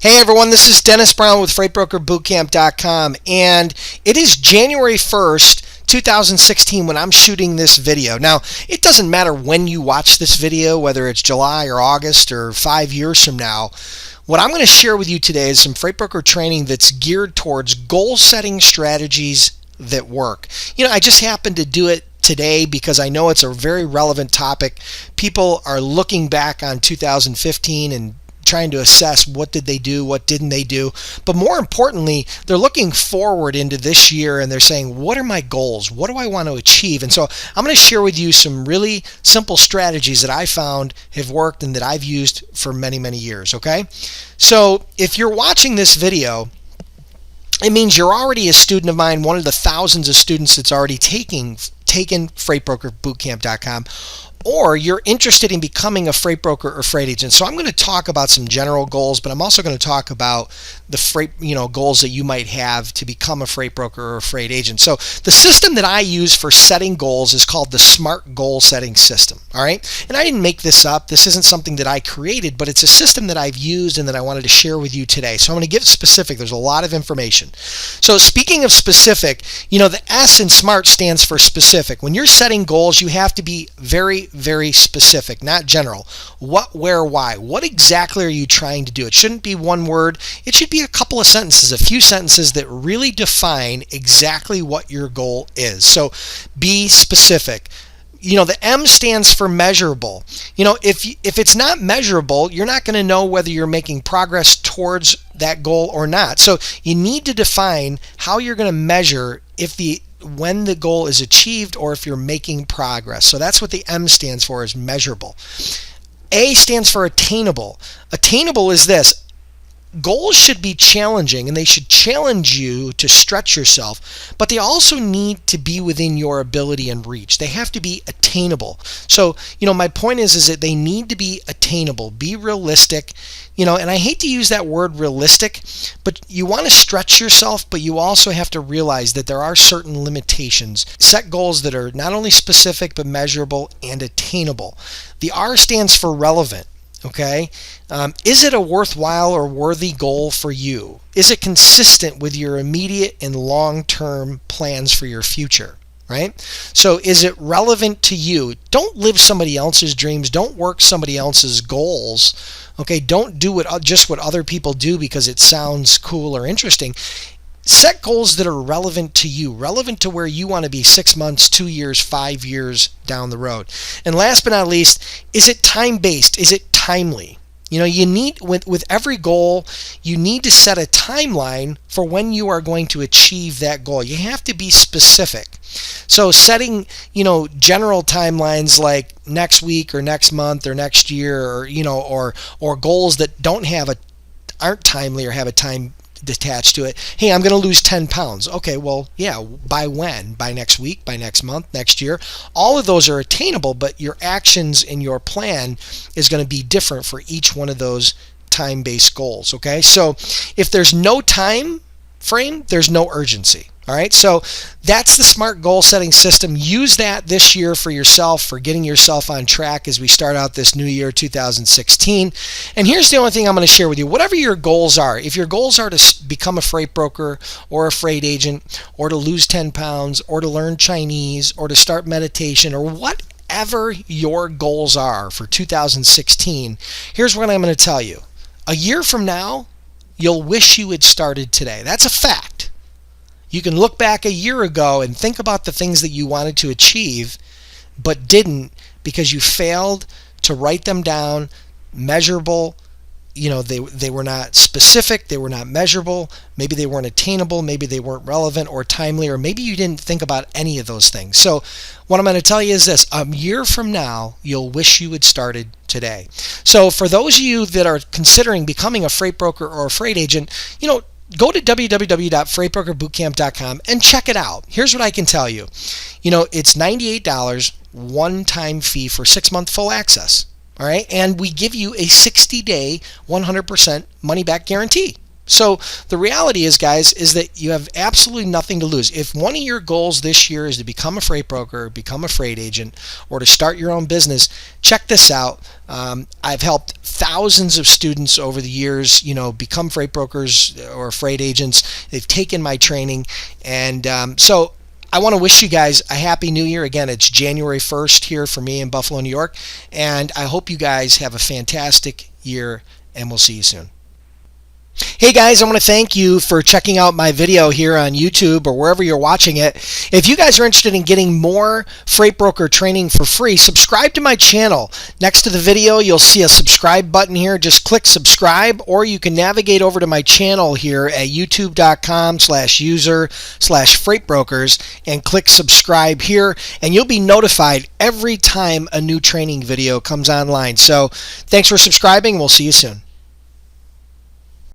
Hey everyone, this is Dennis Brown with FreightBrokerBootcamp.com, and it is January 1st, 2016 when I'm shooting this video. Now, it doesn't matter when you watch this video, whether it's July or August or 5 years from now. What I'm going to share with you today is some freight broker training that's geared towards goal-setting strategies that work. I just happened to do it today because I know it's a very relevant topic. People are looking back on 2015 and trying to assess what did they do, what didn't they do. But more importantly, they're looking forward into this year and they're saying, what are my goals? What do I want to achieve? And so I'm going to share with you some really simple strategies that I found have worked and that I've used for many, many years. Okay? So if you're watching this video, it means you're already a student of mine, one of the thousands of students that's already taken FreightBrokerBootcamp.com, or you're interested in becoming a freight broker or freight agent. So I'm going to talk about some general goals, but I'm also going to talk about the freight, goals that you might have to become a freight broker or a freight agent. So the system that I use for setting goals is called the SMART goal setting system. All right. And I didn't make this up. This isn't something that I created, but it's a system that I've used and that I wanted to share with you today. So I'm going to get specific. There's a lot of information. So speaking of specific, the S in SMART stands for specific. When you're setting goals, you have to be very, very specific, not general. What, where, why? What exactly are you trying to do? It shouldn't be one word. It should be a couple of sentences, a few sentences that really define exactly what your goal is. So be specific. The M stands for measurable. If it's not measurable, you're not going to know whether you're making progress towards that goal or not. So you need to define how you're going to measure when the goal is achieved or if you're making progress. So that's what the M stands for, is measurable. A stands for attainable. Attainable is this. Goals should be challenging and they should challenge you to stretch yourself, but they also need to be within your ability and reach. They have to be attainable. So, my point is that they need to be attainable, be realistic, and I hate to use that word realistic, but you want to stretch yourself, but you also have to realize that there are certain limitations. Set goals that are not only specific, but measurable and attainable. The R stands for relevant. Okay, is it a worthwhile or worthy goal for you? Is it consistent with your immediate and long-term plans for your future? Right? So is it relevant to you? Don't live somebody else's dreams. Don't work somebody else's goals. Okay, don't do just what other people do because it sounds cool or interesting. Set goals that are relevant to you, relevant to where you want to be 6 months, 2 years, 5 years down the road. And last but not least, is it time-based? Is it timely? You need, with every goal, you need to set a timeline for when you are going to achieve that goal. You have to be specific. So setting, general timelines like next week or next month or next year, or goals that aren't timely or have a time attached to it. Hey, I'm going to lose 10 pounds. Okay, well, yeah, by when? By next week, by next month, next year? All of those are attainable, but your actions and your plan is going to be different for each one of those time-based goals, okay? So if there's no time frame, there's no urgency. All right, so that's the SMART goal setting system. Use that this year for yourself, for getting yourself on track as we start out this new year, 2016. And here's the only thing I'm going to share with you. Whatever your goals are, if your goals are to become a freight broker or a freight agent, or to lose 10 pounds, or to learn Chinese, or to start meditation, or whatever your goals are for 2016, here's what I'm going to tell you. A year from now, you'll wish you had started today. That's a fact. You can look back a year ago and think about the things that you wanted to achieve but didn't because you failed to write them down, measurable. They were not specific, they were not measurable, maybe they weren't attainable, maybe they weren't relevant or timely, or maybe you didn't think about any of those things. So what I'm going to tell you is this: a year from now, you'll wish you had started today. So for those of you that are considering becoming a freight broker or a freight agent, go to www.freightbrokerbootcamp.com and check it out. Here's what I can tell you. It's $98 one-time fee for 6-month full access. All right. And we give you a 60-day, 100% money-back guarantee. So the reality is, guys, is that you have absolutely nothing to lose. If one of your goals this year is to become a freight broker, become a freight agent, or to start your own business, check this out. I've helped thousands of students over the years, become freight brokers or freight agents. They've taken my training, and so I want to wish you guys a happy new year. Again, it's January 1st here for me in Buffalo, New York, and I hope you guys have a fantastic year, and we'll see you soon. Hey guys, I want to thank you for checking out my video here on YouTube or wherever you're watching it. If you guys are interested in getting more freight broker training for free, subscribe to my channel. Next to the video, you'll see a subscribe button here. Just click subscribe, or you can navigate over to my channel here at youtube.com/user/freightbrokers and click subscribe here, and you'll be notified every time a new training video comes online. So thanks for subscribing. We'll see you soon.